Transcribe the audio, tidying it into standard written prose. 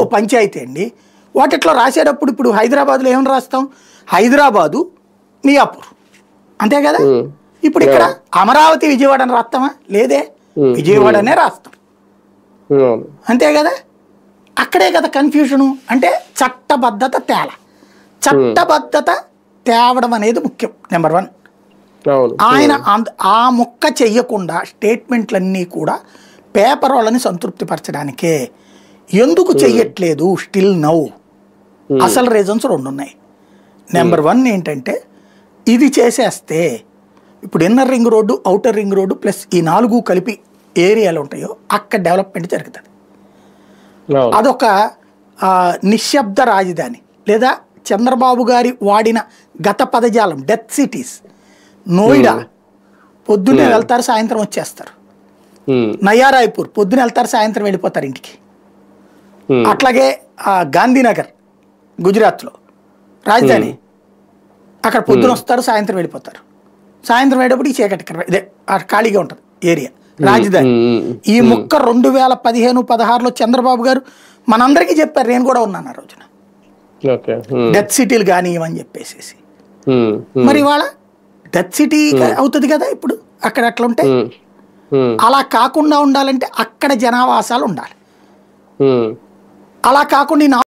పంచాయతీ అండి. వాటిట్లో రాసేటప్పుడు ఇప్పుడు హైదరాబాద్లో ఏమని రాస్తాం? హైదరాబాదు మియాపూర్, అంతే కదా. ఇప్పుడు ఇక్కడ అమరావతి విజయవాడ అని రాస్తామా? లేదే, విజయవాడనే రాస్తాం, అంతే కదా. అక్కడే కదా కన్ఫ్యూజను. అంటే చట్టబద్ధత చట్టబద్ధత తేవడం అనేది ముఖ్యం. నెంబర్ 1, ఆయన ఆ మొక్క చెయ్యకుండా స్టేట్మెంట్లన్నీ కూడా పేపర్ వాళ్ళని సంతృప్తిపరచడానికే. ఎందుకు చెయ్యట్లేదు స్టిల్ నౌ? అసలు రీజన్స్ 2 ఉన్నాయి. నెంబర్ 1 ఏంటంటే, ఇది చేసేస్తే ఇప్పుడు inner ring road, outer ring road plus ఈ 4 కలిపి ఏరియాలు ఉంటాయో అక్కడ డెవలప్మెంట్ జరుగుతుంది. అదొక నిశ్శబ్ద రాజధాని, లేదా చంద్రబాబు గారి వాడిన గత పదజాలం డెత్ సిటీస్. నోయిడా పొద్దున్నే వెళ్తారు, సాయంత్రం వచ్చేస్తారు. నయారాయ్పూర్ పొద్దున వెళ్తారు, సాయంత్రం వెళ్ళిపోతారు ఇంటికి. అట్లాగే గాంధీనగర్ గుజరాత్లో రాజధాని, అక్కడ పొద్దున వస్తారు, సాయంత్రం వెళ్ళిపోతారు. సాయంత్రం వెళ్ళేటప్పుడు ఈ చీకటి ఇదే ఖాళీగా ఉంటుంది ఏరియా, రాజధాని. ఈ ముక్క 2015-16లో చంద్రబాబు గారు మనందరికీ చెప్పారు, నేను కూడా ఉన్నాను ఆ రోజున. డెత్ సిటీలు కానీ ఇవని చెప్పేసి. మరి ఇవాళ డెత్ సిటీ అవుతుంది కదా ఇప్పుడు అక్కడ. అట్లా ఉంటే అలా కాకుండా ఉండాలంటే అక్కడ జనావాసాలు ఉండాలి. అలా కాకుండా